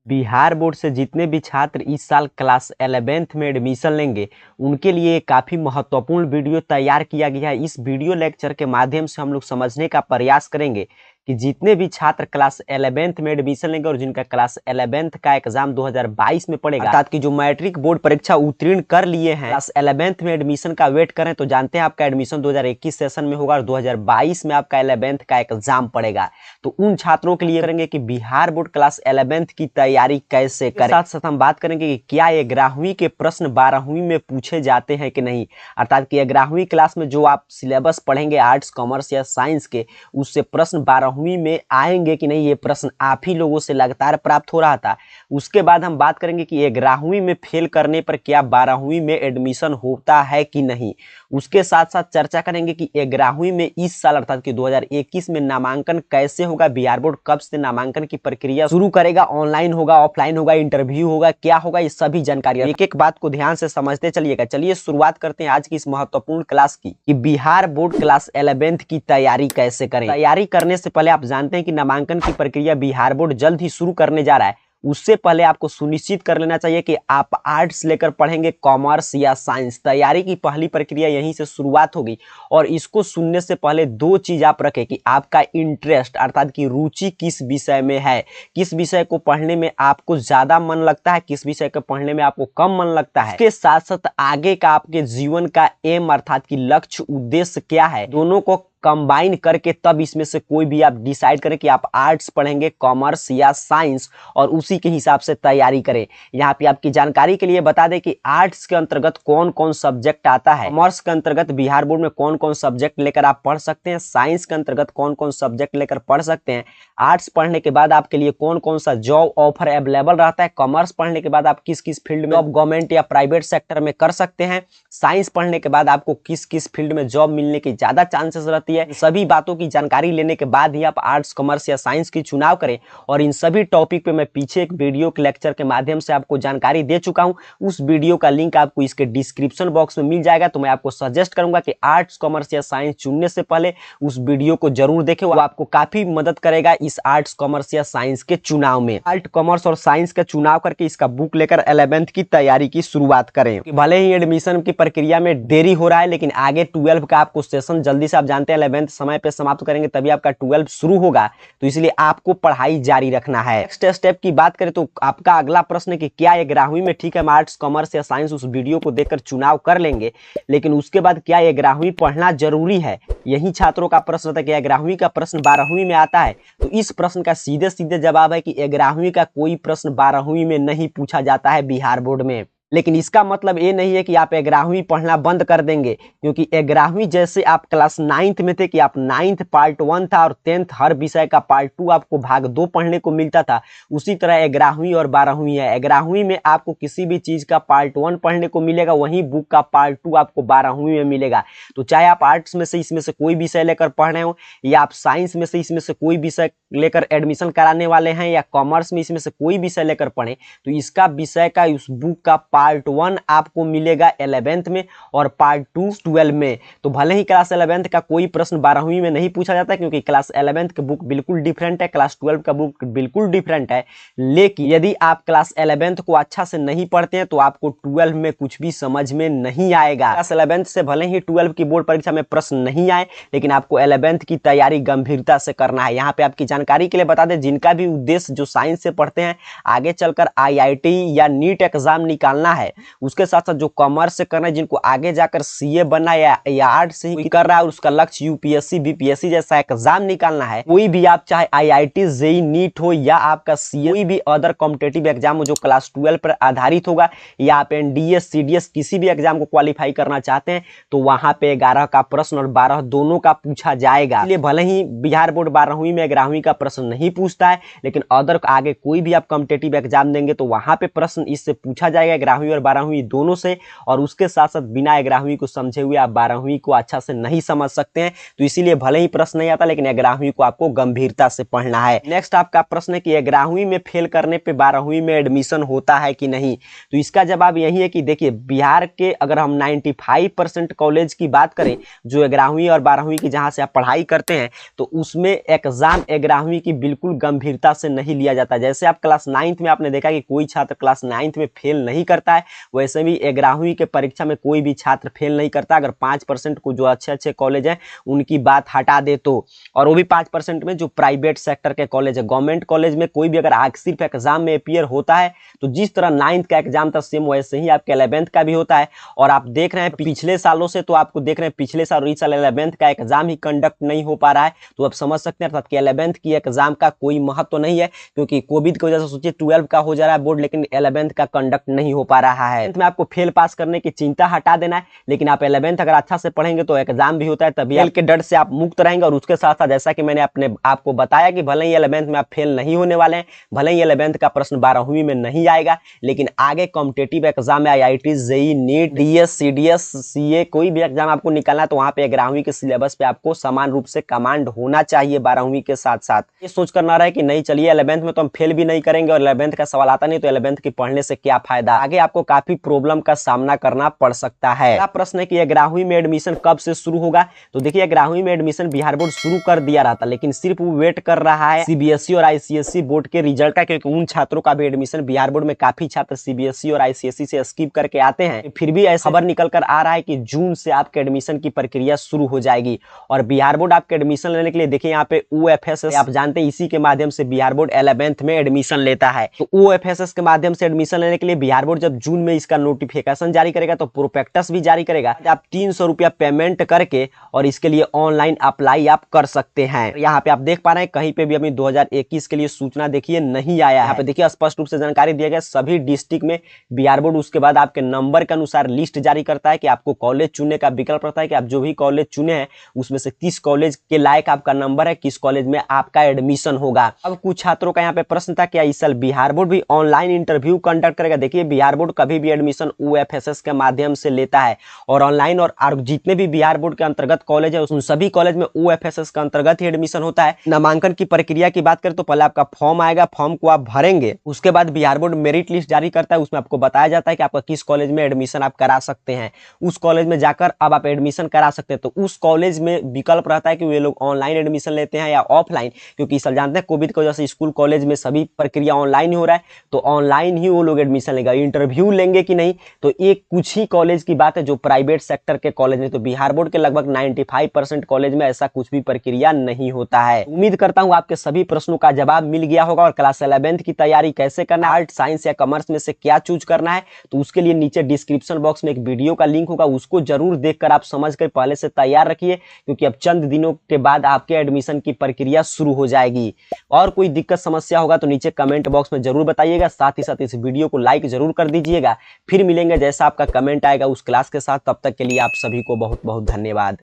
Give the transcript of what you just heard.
Bihar board से जितने भी छात्र इस साल क्लास 11th में एडमिशन लेंगे उनके लिए काफ़ी महत्वपूर्ण वीडियो तैयार किया गया है। इस वीडियो लेक्चर के माध्यम से हम लोग समझने का प्रयास करेंगे कि जितने भी छात्र क्लास 11th में एडमिशन लेंगे और जिनका क्लास 11th का एग्जाम 2022 में पड़ेगा, अर्थात कि जो मैट्रिक बोर्ड परीक्षा उत्तीर्ण कर लिए हैं, क्लास 11th में एडमिशन का वेट करें तो जानते हैं आपका एडमिशन 2021 सेशन में होगा और 2022 में आपका 11th का एग्जाम पड़ेगा। तो उन छात्रों के लिए करेंगे कि बिहार बोर्ड क्लास 11th की तैयारी कैसे करें। साथ साथ हम बात करेंगे कि क्या 11वीं के प्रश्न 12वीं में पूछे जाते हैं कि नहीं, अर्थात कि 11वीं क्लास में जो आप सिलेबस पढ़ेंगे आर्ट्स कॉमर्स या साइंस के, उससे प्रश्न 12वीं में आएंगे कि नहीं। ये प्रश्न आप ही लोगों से लगातार प्राप्त हो रहा था। उसके बाद हम बात करेंगे कि 11वीं में फेल करने पर क्या 12वीं में एडमिशन होता है कि नहीं। उसके साथ साथ चर्चा करेंगे कि 11वीं में इस साल अर्थात कि 2021 में नामांकन कैसे होगा, बिहार बोर्ड कब से नामांकन की प्रक्रिया शुरू करेगा, ऑनलाइन होगा, ऑफलाइन होगा, इंटरव्यू होगा, क्या होगा, ये सभी जानकारी एक एक बात को ध्यान से समझते चलिएगा। चलिए शुरुआत करते हैं आज की इस महत्वपूर्ण क्लास की कि बिहार बोर्ड क्लास 11th की तैयारी कैसे करें। तैयारी करने से पहले आप जानते हैं कि नामांकन की प्रक्रिया बिहार बोर्ड जल्द ही शुरू करने जा रहा है। उससे पहले आपको सुनिश्चित कर लेना चाहिए कि आप आर्ट्स लेकर पढ़ेंगे, कॉमर्स या साइंस। तैयारी की पहली प्रक्रिया यहीं से शुरुआत होगी और इसको सुनने से पहले दो चीज आप रखें कि आपका इंटरेस्ट अर्थात कि रुचि किस विषय में है, किस विषय को पढ़ने में आपको ज्यादा मन लगता है, किस विषय को पढ़ने में आपको कम मन लगता है। इसके साथ साथ आगे का आपके जीवन का एम अर्थात कि लक्ष्य उद्देश्य क्या है, दोनों को कंबाइन करके तब इसमें से कोई भी आप डिसाइड करें कि आप आर्ट्स पढ़ेंगे, कॉमर्स या साइंस, और उसी के हिसाब से तैयारी करें। यहाँ पे आपकी जानकारी के लिए बता दें कि आर्ट्स के अंतर्गत कौन कौन सब्जेक्ट आता है, कॉमर्स के अंतर्गत बिहार बोर्ड में कौन कौन सब्जेक्ट लेकर आप पढ़ सकते हैं, साइंस के अंतर्गत कौन कौन सब्जेक्ट लेकर पढ़ सकते हैं, आर्ट्स पढ़ने के बाद आपके लिए कौन कौन सा जॉब ऑफर अवेलेबल रहता है, कॉमर्स पढ़ने के बाद आप किस किस फील्ड में जॉब गवर्नमेंट या प्राइवेट सेक्टर में कर सकते हैं, साइंस पढ़ने के बाद आपको किस किस फील्ड में जॉब मिलने की ज्यादा चांसेस रहती है। सभी बातों की जानकारी लेने के बाद ही आप आर्ट्स कॉमर्स या साइंस की चुनाव करें। और इन सभी टॉपिक पे मैं पीछे एक वीडियो के लेक्चर के माध्यम से आपको जानकारी दे चुका हूं। उस वीडियो का लिंक आपको इसके डिस्क्रिप्शन बॉक्स में मिल जाएगा। तो मैं आपको सजेस्ट करूंगा कि आर्ट्स कॉमर्स या साइंस चुनने से पहले उस वीडियो को जरूर देखें, वो आपको काफी मदद करेगा इस आर्ट्स कॉमर्स या साइंस के चुनाव में। आर्ट्स कॉमर्स और साइंस का चुनाव करके इसका बुक लेकर 11th की तैयारी की शुरुआत करें। भले ही एडमिशन की प्रक्रिया में देरी हो रहा है, लेकिन आगे 12 का आपको सेशन जल्दी से, आप जानते हैं 11th समय पे समाप्त करेंगे तभी आपका 12 शुरू होगा, तो इसलिए आपको पढ़ाई जारी रखना है। नेक्स्ट स्टेप की बात करें तो आपका अगला प्रश्न है कि क्या 11वीं में, ठीक है हम आर्ट्स कॉमर्स या साइंस उस वीडियो को देखकर चुनाव कर लेंगे, लेकिन उसके बाद क्या 11वीं पढ़ना जरूरी है। यही छात्रों का प्रश्न था कि 11वीं का प्रश्न 12वीं में आता है। तो इस प्रश्न का सीधे सीधे जवाब है कि 11वीं का कोई प्रश्न 12वीं में नहीं पूछा जाता है बिहार बोर्ड में। लेकिन इसका मतलब ये नहीं है कि आप 11वीं पढ़ना बंद कर देंगे, क्योंकि 11वीं जैसे आप क्लास 9th में थे कि आप 9th पार्ट 1 था और 10th हर विषय का पार्ट 2 आपको भाग 2 पढ़ने को मिलता था, उसी तरह 11वीं और 12वीं है। 11वीं में आपको किसी भी चीज का पार्ट 1 पढ़ने को मिलेगा, वहीं बुक का पार्ट 2 आपको 12वीं में मिलेगा। तो चाहे आप आर्ट्स में से इसमें से कोई विषय लेकर पढ़ रहे हो, या आप साइंस में से इसमें से कोई विषय लेकर एडमिशन कराने वाले हैं, या कॉमर्स में इसमें से कोई विषय लेकर पढ़े, तो इसका विषय का उस बुक का पार्ट 1 आपको मिलेगा 11th में और पार्ट 2 12 में। तो भले ही क्लास 11th का कोई प्रश्न 12वीं में नहीं पूछा जाता, क्योंकि क्लास 11th की बुक बिल्कुल डिफरेंट है, क्लास 12 का बुक बिल्कुल डिफरेंट है। लेकिन यदि आप क्लास 11th को अच्छा से नहीं पढ़ते हैं तो आपको 12 में कुछ भी समझ में नहीं आएगा। क्लास 11th से भले ही 12 की बोर्ड परीक्षा में प्रश्न नहीं आए, लेकिन आपको 11th की तैयारी गंभीरता से करना है। यहाँ पे आपकी जानकारी के लिए बता दें, जिनका भी उद्देश्य जो साइंस से पढ़ते हैं आगे चलकर IIT या नीट एग्जाम निकालना है, उसके साथ साथ जो कॉमर्स से करना है, जिनको आगे जाकर CA बनना है या आर्ट्स से ही कर रहा है और उसका लक्ष्य UPSC BPSC जैसा एग्जाम निकालना है, कोई भी आप चाहे IIT JEE नीट हो या आपका CA कोई भी अदर कॉम्पिटिटिव एग्जाम हो जो क्लास 12 पर आधारित होगा, या आप NDS CDS किसी भी एग्जाम को क्वालिफाई करना चाहते हैं, तो वहां पे 11 का प्रश्न और 12 दोनों का पूछा जाएगा। इसलिए भले ही बिहार बोर्ड 12वीं में 11वीं का प्रश्न नहीं पूछता है, लेकिन अदर आगे कोई भी आप कॉम्पिटिटिव एग्जाम देंगे तो वहां पे प्रश्न इससे पूछा जाएगा। 11वीं और 12वीं दोनों से, और उसके साथ साथ बिना 11वीं को समझे हुए आप 12वीं को अच्छा से नहीं समझ सकते हैं। तो इसीलिए भले ही प्रश्न नहीं आता, लेकिन 11वीं को आपको गंभीरता से पढ़ना है। नेक्स्ट आपका प्रश्न है कि 11वीं में फेल करने पे 12वीं में एडमिशन होता है कि नहीं। तो इसका जवाब यही है कि देखिए, बिहार के अगर हम 95% कॉलेज की बात करें जो 11वीं और 12वीं की जहां से आप पढ़ाई करते हैं, तो उसमें एग्जाम 11वीं की बिल्कुल गंभीरता से नहीं लिया जाता। जैसे आप क्लास 9th में आपने देखा कि कोई छात्र क्लास 9th में फेल नहीं करता है, वैसे भी 11वीं के परीक्षा में कोई भी छात्र फेल नहीं करता। अगर 5% को जो अच्छे अच्छे कॉलेज हैं उनकी बात हटा दे तो, और वो भी 5% में जो प्राइवेट सेक्टर के कॉलेज है। गवर्नमेंट कॉलेज में कोई भी अगर सिर्फ एग्जाम में अपियर होता है तो जिस तरह 9th का एग्जाम था सेम वैसे ही आपके 11th का भी होता है। और आप देख रहे हैं पिछले सालों से, तो आपको देख रहे हैं पिछले साल और इस साल 11th का एग्जाम ही कंडक्ट नहीं हो पा रहा है। तो आप समझ सकते हैं अर्थात कि 11th की एग्जाम का कोई महत्व तो नहीं है, क्योंकि कोविड की वजह से सोचिए 12 का हो जा रहा है बोर्ड, लेकिन 11th का कंडक्ट नहीं हो पा रहा है। में आपको फेल पास करने की चिंता हटा देना है, लेकिन आप 11th अगर अच्छा से पढ़ेंगे तो एग्जाम भी होता है, तभी फेल के डर से आप मुक्त रहेंगे। और उसके साथ साथ जैसा कि मैंने आपको बताया कि भले ही 11th में आप फेल नहीं होने वाले हैं, भले ही 11th का प्रश्न 12वीं में नहीं आएगा, लेकिन आगे कॉम्पिटिटिव एग्जाम में IIT, JEE, NEET, DS, CDS, CA कोई भी एग्जाम आपको निकालना है तो वहां पे 11वीं के सिलेबस पे आपको समान रूप से कमांड होना चाहिए 12वीं के साथ साथ। ये सोच कर ना रहे कि नहीं चलिए 11th में तो हम फेल भी नहीं करेंगे और 11th का सवाल आता नहीं तो 11th की पढ़ने से क्या फायदा। आगे आपको काफी प्रॉब्लम का सामना करना पड़ सकता है। अगला प्रश्न है कि 11वीं में एडमिशन कब से शुरू होगा। तो देखिए 11वीं में एडमिशन बिहार बोर्ड शुरू कर दिया रहा था, लेकिन सिर्फ वो वेट कर रहा है सीबीएसई और आईसीएसई बोर्ड के रिजल्ट का, क्योंकि उन छात्रों का भी एडमिशन बिहार बोर्ड में काफी छात्र सीबीएसई और आईसीएसई से स्किप करके आते हैं। फिर भी ऐसा खबर निकल कर आ रहा है कि जून से आपके एडमिशन की प्रक्रिया शुरू हो जाएगी। और बिहार बोर्ड आपके एडमिशन लेने के लिए देखिए यहाँ पे OFSS आप जानते हैं, इसी के माध्यम से बिहार बोर्ड 11th में एडमिशन लेता है। तो OFSS के माध्यम से एडमिशन लेने के लिए बिहार बोर्ड जब जून में इसका नोटिफिकेशन जारी करेगा तो प्रोस्पेक्टस भी जारी करेगा। आप 300 रुपया पेमेंट करके और इसके लिए ऑनलाइन अप्लाई आप कर सकते हैं। यहाँ पे आप देख पा रहे हैं कहीं पे भी अभी 2021 के लिए सूचना देखिए नहीं आया है। यहाँ पे देखिए स्पष्ट रूप से जानकारी दिया गया सभी डिस्ट्रिक्ट में बिहार बोर्ड उसके बाद आपके नंबर के अनुसार लिस्ट जारी करता है कि आपको कॉलेज चुनने का विकल्प रहता है कि आप जो भी कॉलेज चुने हैं उसमें से किस कॉलेज के लायक आपका नंबर है, किस कॉलेज में आपका एडमिशन होगा। अब कुछ छात्रों का यहाँ पे प्रश्न था कि इस साल बिहार बोर्ड भी ऑनलाइन इंटरव्यू कंडक्ट करेगा। देखिए बिहार बोर्ड कभी भी एडमिशन OFSS के माध्यम से लेता है और ऑनलाइन, और जितने भी बिहार बोर्ड के अंतर्गत कॉलेज है उन सभी कॉलेज में OFSS के अंतर्गत ही एडमिशन होता है। नामांकन की प्रक्रिया की बात करें तो पहले आपका फॉर्म आएगा, फॉर्म को आप भरेंगे, उसके बाद बिहार बोर्ड मेरिट लिस्ट जारी करता है, उसमें आपको बताया जाता है कि आपका किस कॉलेज में एडमिशन आप करा सकते हैं। उस कॉलेज में जाकर अब आप एडमिशन करा सकते हैं। तो उस कॉलेज में विकल्प रहता है कि वे लोग ऑनलाइन एडमिशन लेते हैं या ऑफलाइन, क्योंकि इस साल जानते हैं कोविड की वजह से स्कूल कॉलेज में सभी प्रक्रिया ऑनलाइन ही हो रहा है, तो ऑनलाइन ही वो लोग एडमिशन लेगा। इंटरव्यू लेंगे कि नहीं तो एक कुछ ही कॉलेज की बात है जो प्राइवेट सेक्टर के कॉलेज में, तो बिहार बोर्ड के लगभग 95% कॉलेज में ऐसा कुछ भी प्रक्रिया नहीं होता है। उम्मीद करता हूं आपके सभी प्रश्नों का जवाब मिल गया होगा। और क्लास 11th की तैयारी कैसे करना है, आर्ट, साइंस या कॉमर्स में से क्या चूज करना है, तो उसके लिए नीचे डिस्क्रिप्शन बॉक्स में एक वीडियो का लिंक होगा, उसको जरूर देखकर आप समझ कर पहले से तैयार रखिए, क्योंकि अब चंद दिनों के बाद आपके एडमिशन की प्रक्रिया शुरू हो जाएगी। और कोई दिक्कत समस्या होगा तो नीचे कमेंट बॉक्स में जरूर बताइएगा। साथ ही साथ इस वीडियो को लाइक जरूर कर दीजिएगा। फिर मिलेंगे जैसा आपका कमेंट आएगा उस क्लास के साथ। तब तक के लिए आप सभी को बहुत बहुत धन्यवाद।